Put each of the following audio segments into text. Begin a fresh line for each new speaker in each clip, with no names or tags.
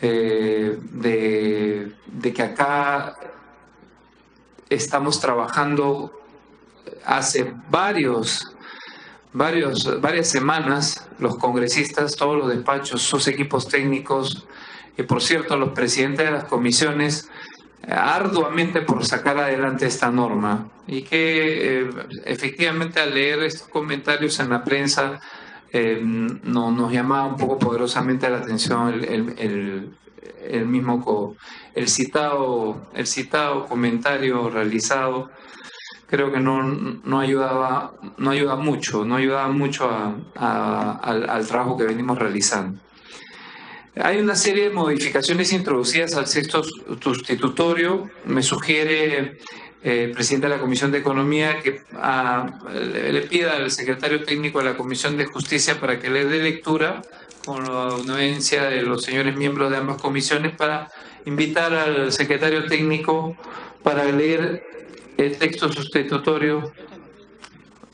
de que acá estamos trabajando hace varias semanas, los congresistas, todos los despachos, sus equipos técnicos, y por cierto, los presidentes de las comisiones, arduamente por sacar adelante esta norma, y que efectivamente al leer estos comentarios en la prensa nos llamaba un poco poderosamente la atención el citado comentario realizado. Creo que no ayudaba mucho al trabajo que venimos realizando. Hay una serie de modificaciones introducidas al texto sustitutorio. Me sugiere el presidente de la Comisión de Economía que le pida al secretario técnico de la Comisión de Justicia para que le dé lectura con la anuencia de los señores miembros de ambas comisiones, para invitar al secretario técnico para leer el texto sustitutorio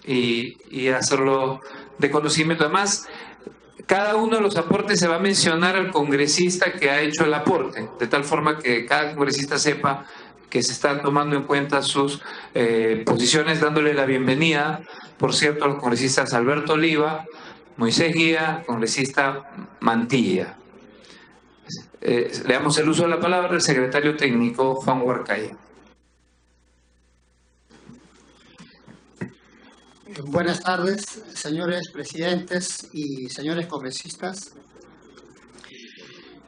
y hacerlo de conocimiento. Además, cada uno de los aportes se va a mencionar al congresista que ha hecho el aporte, de tal forma que cada congresista sepa que se están tomando en cuenta sus posiciones, dándole la bienvenida, por cierto, a los congresistas Alberto Oliva, Moisés Guía, congresista Mantilla. Le damos el uso de la palabra al secretario técnico Juan Huarcaya.
Buenas tardes, señores presidentes y señores congresistas.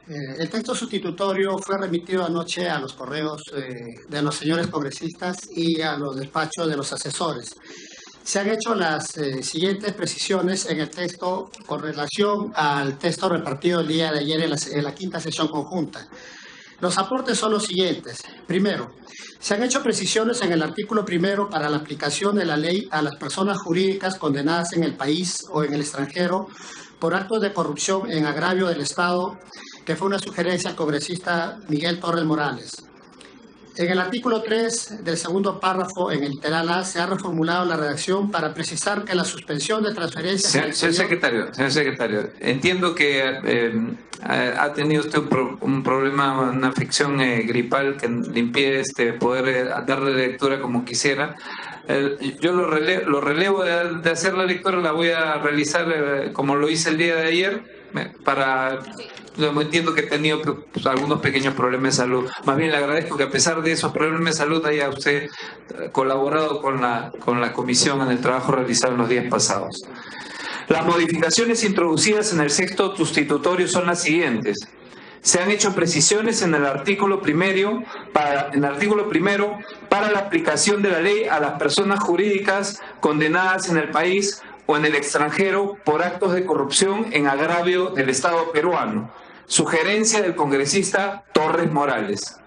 El texto sustitutorio fue remitido anoche a los correos de los señores congresistas y a los despachos de los asesores. Se han hecho las siguientes precisiones en el texto con relación al texto repartido el día de ayer en la quinta sesión conjunta. Los aportes son los siguientes. Primero, se han hecho precisiones en el artículo primero para la aplicación de la ley a las personas jurídicas condenadas en el país o en el extranjero por actos de corrupción en agravio del Estado, que fue una sugerencia del congresista Miguel Torres Morales. En el artículo 3 del segundo párrafo, en el literal A, se ha reformulado la redacción para precisar que la suspensión de transferencias...
Señor secretario, entiendo que ha tenido usted un problema, una afección gripal que le impide poder darle lectura como quisiera. Yo lo relevo de hacer la lectura, la voy a realizar como lo hice el día de ayer, entiendo que he tenido algunos pequeños problemas de salud. Más bien le agradezco que a pesar de esos problemas de salud haya usted colaborado con la comisión en el trabajo realizado en los días pasados. Las modificaciones introducidas en el texto sustitutorio son las siguientes. Se han hecho precisiones en el artículo primero para la aplicación de la ley a las personas jurídicas condenadas en el país o en el extranjero por actos de corrupción en agravio del Estado peruano. Sugerencia del congresista Torres Morales.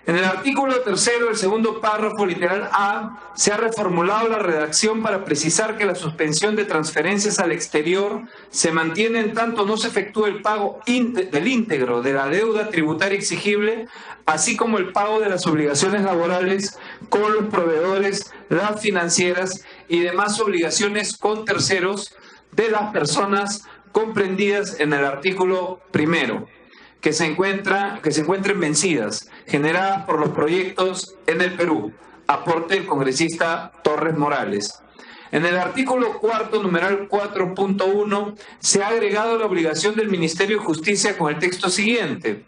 En el artículo tercero del segundo párrafo, literal A, se ha reformulado la redacción para precisar que la suspensión de transferencias al exterior se mantiene en tanto no se efectúe el pago del íntegro de la deuda tributaria exigible, así como el pago de las obligaciones laborales con los proveedores, las financieras y demás obligaciones con terceros de las personas comprendidas en el artículo primero, que se encuentren vencidas, generadas por los proyectos en el Perú. Aporte del congresista Torres Morales. En el artículo cuarto, numeral 4.1, se ha agregado la obligación del Ministerio de Justicia con el texto siguiente.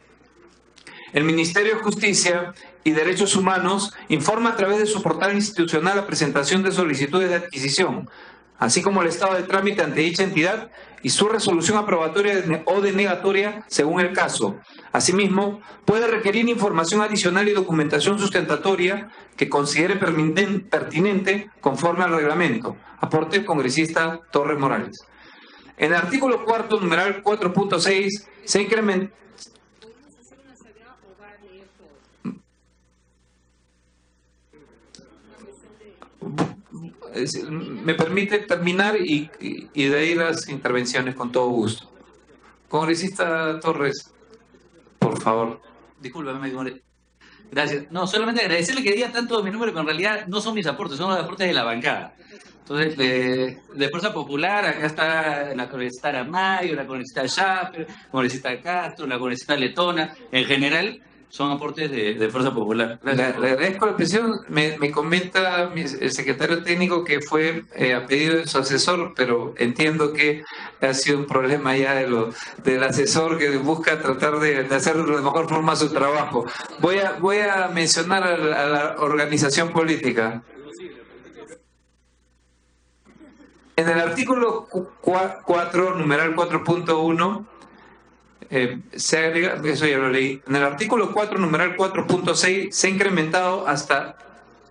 El Ministerio de Justicia y Derechos Humanos informa a través de su portal institucional la presentación de solicitudes de adquisición, así como el estado de trámite ante dicha entidad y su resolución aprobatoria o denegatoria según el caso. Asimismo, puede requerir información adicional y documentación sustentatoria que considere pertinente conforme al reglamento. Aporte el congresista Torres Morales. En el artículo cuarto, numeral 4.6, se incrementa... Me permite terminar y de ahí las intervenciones con todo gusto. Congresista Torres, por favor.
Discúlpame, Gracias. No, solamente agradecerle que diga tanto mi número, pero en realidad no son mis aportes, son los aportes de la bancada. Entonces, de Fuerza Popular, acá está la congresista Aramayo, la congresista Schaffer, la congresista Castro, la congresista Letona. En general, son aportes de Fuerza Popular.
Le agradezco la presión. Me comenta el secretario técnico que fue a pedido de su asesor, pero entiendo que ha sido un problema ya del asesor que busca tratar de hacer de la mejor forma su trabajo. Voy a mencionar a la organización política. En el artículo 4, numeral 4.1, se agrega, eso ya lo leí, en el artículo 4, numeral 4.6, se ha incrementado hasta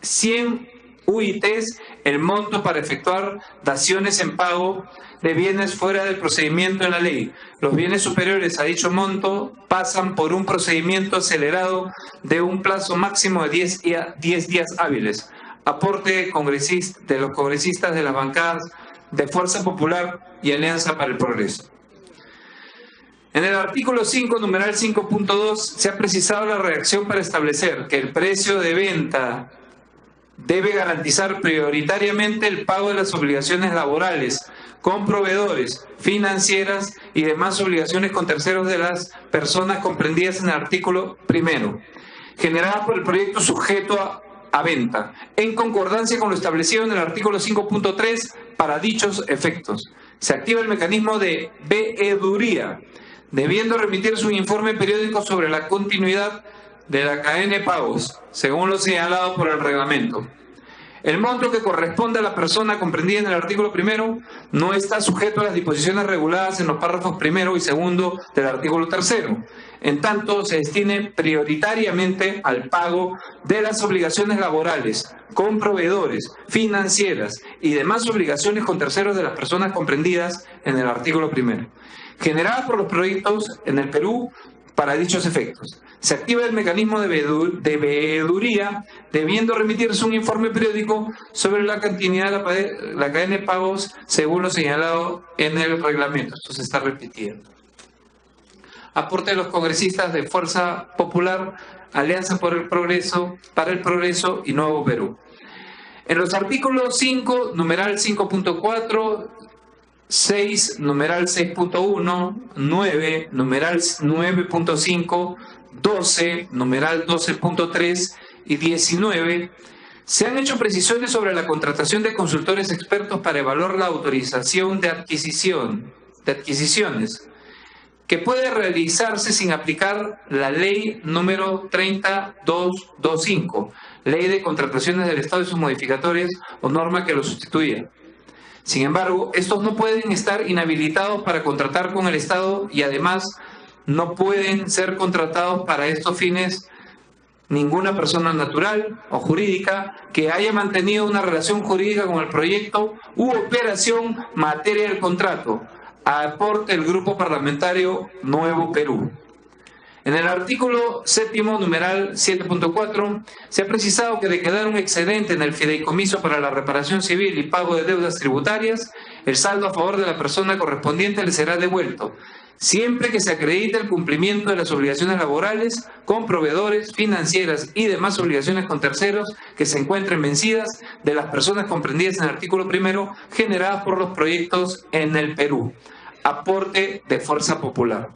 100 UITs el monto para efectuar daciones en pago de bienes fuera del procedimiento de la ley. Los bienes superiores a dicho monto pasan por un procedimiento acelerado de un plazo máximo de 10 días hábiles. Aporte de los congresistas de las bancadas de Fuerza Popular y Alianza para el Progreso. En el artículo 5, numeral 5.2, se ha precisado la redacción para establecer que el precio de venta debe garantizar prioritariamente el pago de las obligaciones laborales con proveedores, financieras y demás obligaciones con terceros de las personas comprendidas en el artículo 1, generadas por el proyecto sujeto a venta, en concordancia con lo establecido en el artículo 5.3 para dichos efectos. Se activa el mecanismo de veeduría, debiendo remitirse un informe periódico sobre la continuidad de la cadena de pagos, según lo señalado por el reglamento. El monto que corresponde a la persona comprendida en el artículo 1 no está sujeto a las disposiciones reguladas en los párrafos 1 y 2 del artículo 3. En tanto, se destine prioritariamente al pago de las obligaciones laborales con proveedores, financieras y demás obligaciones con terceros de las personas comprendidas en el artículo 1, generadas por los proyectos en el Perú para dichos efectos. Se activa el mecanismo de veeduría, debiendo remitirse un informe periódico sobre la continuidad de la cadena de pagos según lo señalado en el reglamento. Esto se está repitiendo. Aporte de los congresistas de Fuerza Popular, Alianza por el Progreso, para el Progreso y Nuevo Perú. En los artículos 5, numeral 5.4, 6, numeral 6.1, 9, numeral 9.5, 12, numeral 12.3 y 19, se han hecho precisiones sobre la contratación de consultores expertos para evaluar la autorización de adquisiciones, que puede realizarse sin aplicar la ley número 30225, Ley de Contrataciones del Estado y sus modificatorias o norma que lo sustituya. Sin embargo, estos no pueden estar inhabilitados para contratar con el Estado y además no pueden ser contratados para estos fines ninguna persona natural o jurídica que haya mantenido una relación jurídica con el proyecto u operación materia del contrato. Aporte el Grupo Parlamentario Nuevo Perú. En el artículo 7, numeral 7.4, se ha precisado que de quedar un excedente en el fideicomiso para la reparación civil y pago de deudas tributarias, el saldo a favor de la persona correspondiente le será devuelto, siempre que se acredite el cumplimiento de las obligaciones laborales con proveedores, financieras y demás obligaciones con terceros que se encuentren vencidas de las personas comprendidas en el artículo 1 generadas por los proyectos en el Perú. Aporte de Fuerza Popular.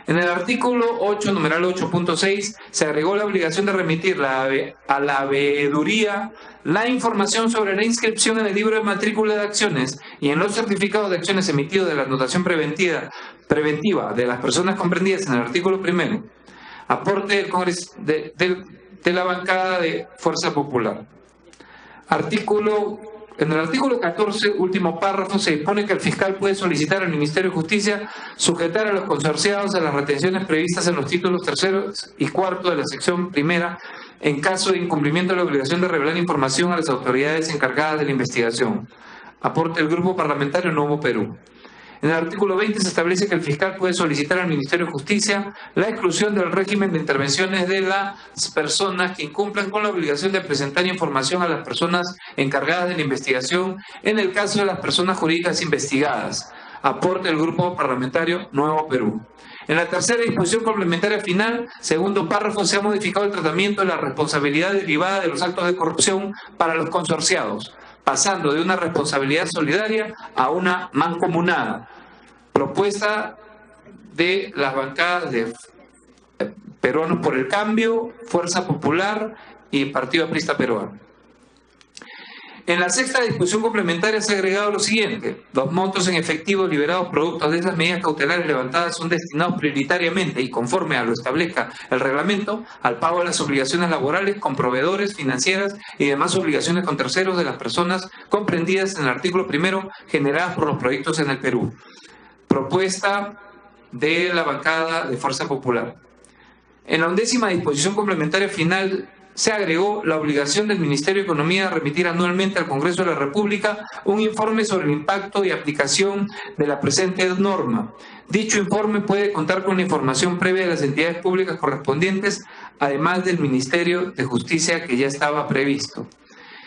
En el artículo 8, numeral 8.6, se agregó la obligación de remitir a la veeduría la información sobre la inscripción en el libro de matrícula de acciones y en los certificados de acciones emitidos de la anotación preventiva de las personas comprendidas en el artículo 1. Aporte del Congreso de la bancada de Fuerza Popular. En el artículo 14, último párrafo, se dispone que el fiscal puede solicitar al Ministerio de Justicia sujetar a los consorciados a las retenciones previstas en los títulos 3 y 4 de la sección 1 en caso de incumplimiento de la obligación de revelar información a las autoridades encargadas de la investigación. Aporte del Grupo Parlamentario Nuevo Perú. En el artículo 20 se establece que el fiscal puede solicitar al Ministerio de Justicia la exclusión del régimen de intervenciones de las personas que incumplan con la obligación de presentar información a las personas encargadas de la investigación en el caso de las personas jurídicas investigadas. Aporte del Grupo Parlamentario Nuevo Perú. En la tercera disposición complementaria final, segundo párrafo, se ha modificado el tratamiento de la responsabilidad derivada de los actos de corrupción para los consorciados, pasando de una responsabilidad solidaria a una mancomunada. Propuesta de las bancadas de Peruanos por el Cambio, Fuerza Popular y Partido Aprista Peruano. En la sexta disposición complementaria se ha agregado lo siguiente: los montos en efectivo liberados producto de esas medidas cautelares levantadas son destinados prioritariamente y conforme a lo establezca el reglamento al pago de las obligaciones laborales con proveedores, financieras y demás obligaciones con terceros de las personas comprendidas en el artículo primero generadas por los proyectos en el Perú. Propuesta de la bancada de Fuerza Popular. En la 11ª disposición complementaria final se agregó la obligación del Ministerio de Economía de remitir anualmente al Congreso de la República un informe sobre el impacto y aplicación de la presente norma. Dicho informe puede contar con la información previa de las entidades públicas correspondientes, además del Ministerio de Justicia que ya estaba previsto.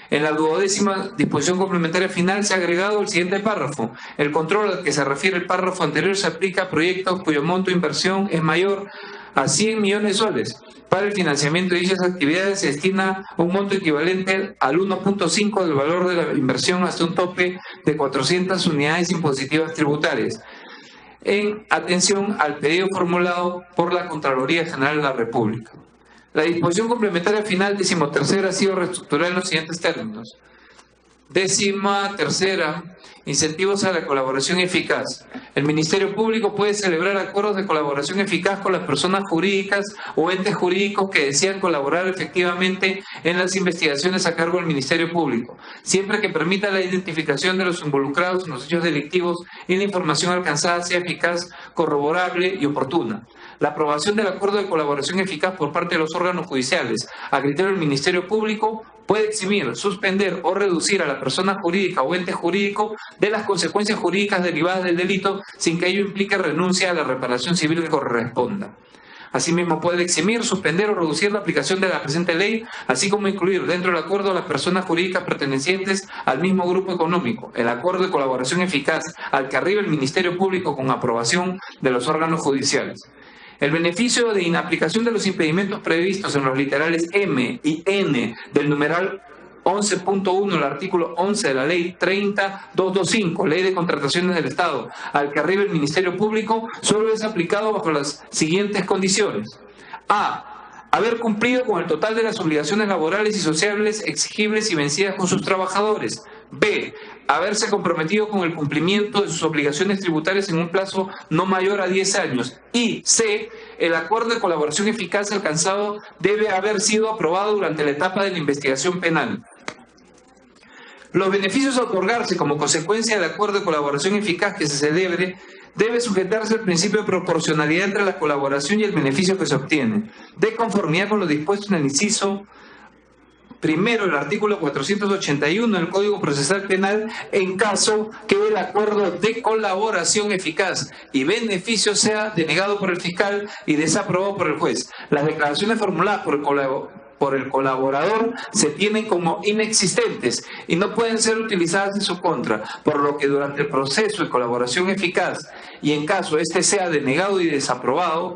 En la 12ª disposición complementaria final se ha agregado el siguiente párrafo: el control al que se refiere el párrafo anterior se aplica a proyectos cuyo monto de inversión es mayor a 100 millones de soles. Para el financiamiento de dichas actividades se destina un monto equivalente al 1.5 del valor de la inversión hasta un tope de 400 unidades impositivas tributarias, en atención al pedido formulado por la Contraloría General de la República. La disposición complementaria final 13ª ha sido reestructurada en los siguientes términos. 13ª, incentivos a la colaboración eficaz. El Ministerio Público puede celebrar acuerdos de colaboración eficaz con las personas jurídicas o entes jurídicos que desean colaborar efectivamente en las investigaciones a cargo del Ministerio Público, siempre que permita la identificación de los involucrados en los hechos delictivos y la información alcanzada sea eficaz, corroborable y oportuna. La aprobación del acuerdo de colaboración eficaz por parte de los órganos judiciales a criterio del Ministerio Público puede eximir, suspender o reducir a la persona jurídica o ente jurídico de las consecuencias jurídicas derivadas del delito sin que ello implique renuncia a la reparación civil que corresponda. Asimismo, puede eximir, suspender o reducir la aplicación de la presente ley, así como incluir dentro del acuerdo a las personas jurídicas pertenecientes al mismo grupo económico. El acuerdo de colaboración eficaz al que arriba el Ministerio Público con aprobación de los órganos judiciales. El beneficio de inaplicación de los impedimentos previstos en los literales M y N del numeral 11.1 del artículo 11 de la Ley 30.225, Ley de Contrataciones del Estado, al que arriba el Ministerio Público, solo es aplicado bajo las siguientes condiciones. A. Haber cumplido con el total de las obligaciones laborales y sociales exigibles y vencidas con sus trabajadores. B. Haberse comprometido con el cumplimiento de sus obligaciones tributarias en un plazo no mayor a 10 años. Y C. El acuerdo de colaboración eficaz alcanzado debe haber sido aprobado durante la etapa de la investigación penal. Los beneficios a otorgarse como consecuencia del acuerdo de colaboración eficaz que se celebre debe sujetarse al principio de proporcionalidad entre la colaboración y el beneficio que se obtiene, de conformidad con lo dispuesto en el inciso primero del artículo 481 del Código Procesal Penal, en caso que el acuerdo de colaboración eficaz y beneficio sea denegado por el fiscal y desaprobado por el juez. Las declaraciones formuladas por el colaborador se tienen como inexistentes y no pueden ser utilizadas en su contra, por lo que durante el proceso de colaboración eficaz y en caso este sea denegado y desaprobado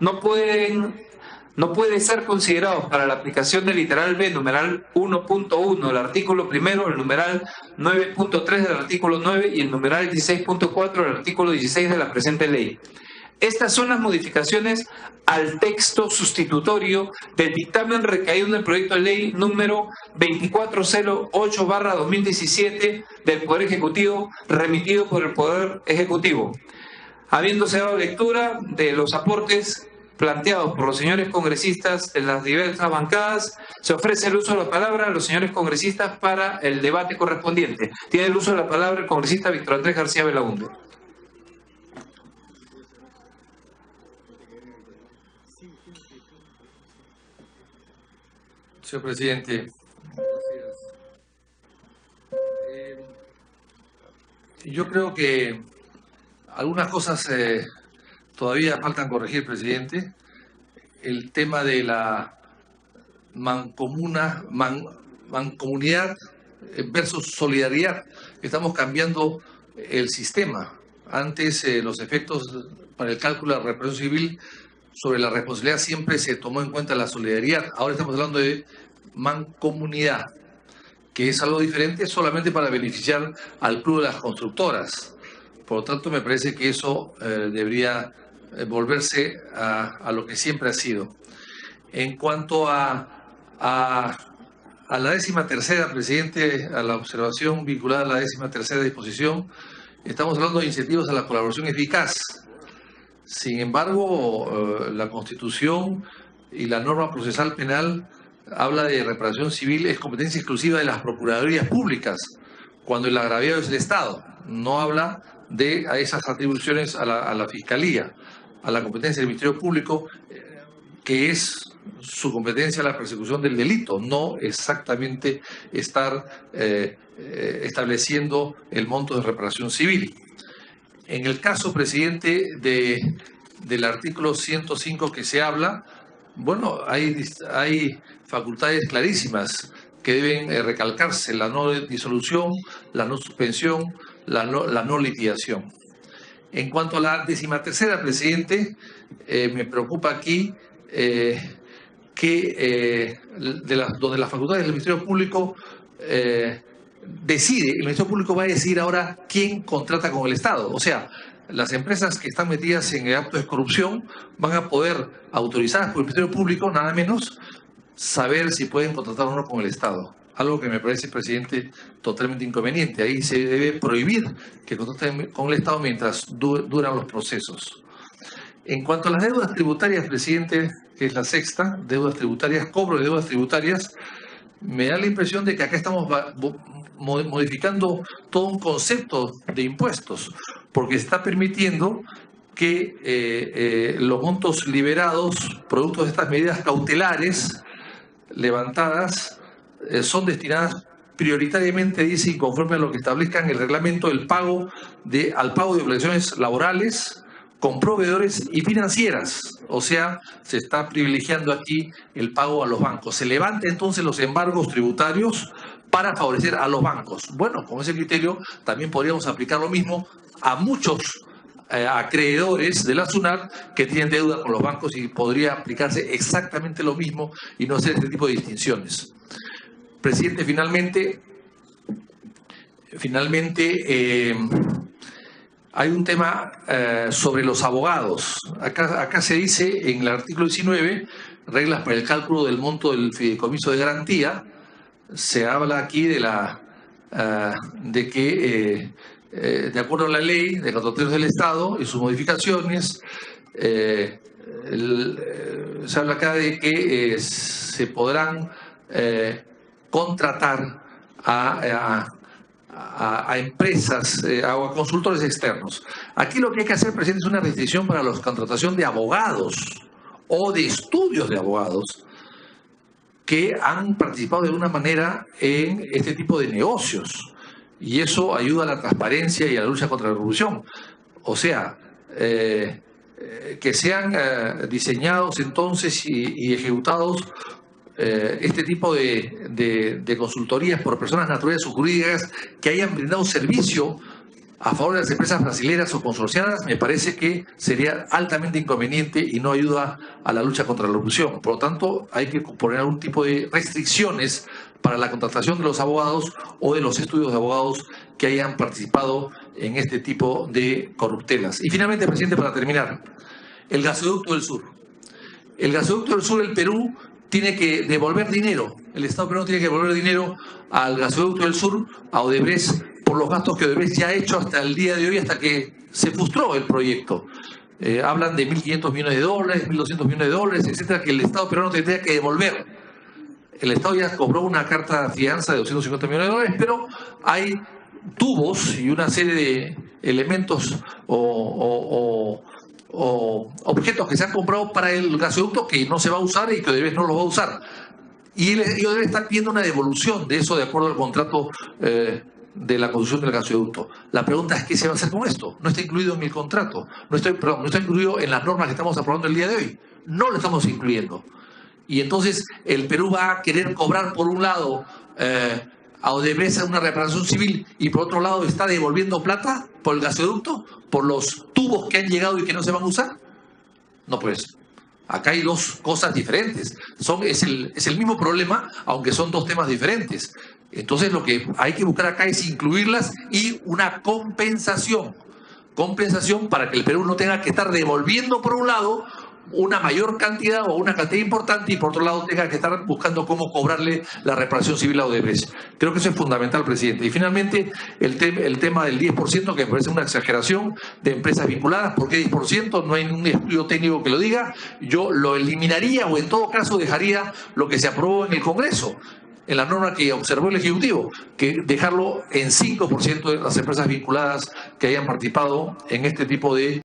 no puede ser considerado para la aplicación del literal B, numeral 1.1 del artículo primero, el numeral 9.3 del artículo 9 y el numeral 16.4 del artículo 16 de la presente ley. Estas son las modificaciones al texto sustitutorio del dictamen recaído en el proyecto de ley número 2408/2017 del Poder Ejecutivo, remitido por el Poder Ejecutivo. Habiéndose dado lectura de los aportes planteados por los señores congresistas en las diversas bancadas, se ofrece el uso de la palabra a los señores congresistas para el debate correspondiente. Tiene el uso de la palabra el congresista Víctor Andrés García Belaúnde.
Señor presidente, yo creo que algunas cosas todavía faltan corregir, presidente. El tema de la mancomunidad versus solidaridad. Estamos cambiando el sistema. Antes los efectos para el cálculo de la reparación civil sobre la responsabilidad siempre se tomó en cuenta la solidaridad. Ahora estamos hablando de mancomunidad, que es algo diferente solamente para beneficiar al club de las constructoras. Por lo tanto, me parece que eso debería volverse a lo que siempre ha sido. En cuanto a la 13ª, presidente, a la observación vinculada a la 13ª disposición, estamos hablando de incentivos a la colaboración eficaz. Sin embargo, la Constitución y la norma procesal penal habla de reparación civil, es competencia exclusiva de las procuradurías públicas, cuando el agraviado es el Estado. No habla de esas atribuciones a la Fiscalía, a la competencia del Ministerio Público, que es su competencia la persecución del delito, no exactamente estar estableciendo el monto de reparación civil. En el caso, presidente, del artículo 105 que se habla, bueno, hay facultades clarísimas que deben recalcarse: la no disolución, la no suspensión, la no litigación. En cuanto a la 13ª, presidente, me preocupa aquí donde las facultades del Ministerio Público decide, el Ministerio Público va a decidir ahora quién contrata con el Estado. O sea, las empresas que están metidas en el acto de corrupción van a poder, autorizadas por el Ministerio Público, nada menos, saber si pueden contratar o no con el Estado. Algo que me parece, presidente, totalmente inconveniente. Ahí se debe prohibir que contraten con el Estado mientras duran los procesos. En cuanto a las deudas tributarias, presidente, que es la 6ª, deudas tributarias, cobro de deudas tributarias, me da la impresión de que acá estamos modificando todo un concepto de impuestos, porque se está permitiendo que los montos liberados, producto de estas medidas cautelares levantadas, son destinadas prioritariamente, dice, y conforme a lo que establezcan el reglamento, al pago de obligaciones laborales con proveedores y financieras. O sea, se está privilegiando aquí el pago a los bancos. Se levanta entonces los embargos tributarios para favorecer a los bancos. Bueno, con ese criterio también podríamos aplicar lo mismo a muchos acreedores de la SUNAT que tienen deuda con los bancos, y podría aplicarse exactamente lo mismo y no hacer este tipo de distinciones. Presidente, finalmente hay un tema sobre los abogados. Acá se dice en el artículo 19, reglas para el cálculo del monto del fideicomiso de garantía. Se habla aquí de que, de acuerdo a la ley de contratos del Estado y sus modificaciones, se habla acá de que se podrán contratar a empresas o a consultores externos. Aquí lo que hay que hacer, presidente, es una restricción para la contratación de abogados o de estudios de abogados que han participado de alguna manera en este tipo de negocios. Y eso ayuda a la transparencia y a la lucha contra la corrupción. O sea, que sean diseñados entonces y ejecutados este tipo de consultorías por personas naturales o jurídicas que hayan brindado servicio a favor de las empresas brasileras o consorciadas, me parece que sería altamente inconveniente y no ayuda a la lucha contra la corrupción. Por lo tanto, hay que poner algún tipo de restricciones para la contratación de los abogados o de los estudios de abogados que hayan participado en este tipo de corruptelas. Y finalmente, presidente, para terminar, el gasoducto del sur. El gasoducto del sur del Perú tiene que devolver dinero. El Estado peruano tiene que devolver dinero al gasoducto del sur, a Odebrecht, por los gastos que Odebrecht ya ha hecho hasta el día de hoy, hasta que se frustró el proyecto. Hablan de $1.500 millones, $1.200 millones, etcétera, que el Estado peruano tendría que devolver. El Estado ya cobró una carta de fianza de $250 millones, pero hay tubos y una serie de elementos o objetos que se han comprado para el gasoducto que no se va a usar y que Odebrecht no los va a usar. Y Odebrecht está pidiendo una devolución de eso de acuerdo al contrato de la construcción del gasoducto. La pregunta es, ¿qué se va a hacer con esto? No está incluido en el contrato, no está incluido en las normas que estamos aprobando el día de hoy. No lo estamos incluyendo. Y entonces el Perú va a querer cobrar por un lado a Odebrecht una reparación civil y por otro lado está devolviendo plata por el gasoducto, por los tubos que han llegado y que no se van a usar? No, pues acá hay dos cosas diferentes. Es el mismo problema, aunque son dos temas diferentes. Entonces lo que hay que buscar acá es incluirlas y una compensación para que el Perú no tenga que estar devolviendo por un lado una mayor cantidad o una cantidad importante y por otro lado tenga que estar buscando cómo cobrarle la reparación civil a Odebrecht. Creo que eso es fundamental, presidente. Y finalmente el tema del 10%, que me parece una exageración, de empresas vinculadas. ¿Por qué 10%? No hay ningún estudio técnico que lo diga. Yo lo eliminaría o en todo caso dejaría lo que se aprobó en el Congreso, en la norma que observó el Ejecutivo, que dejarlo en 5% de las empresas vinculadas que hayan participado en este tipo de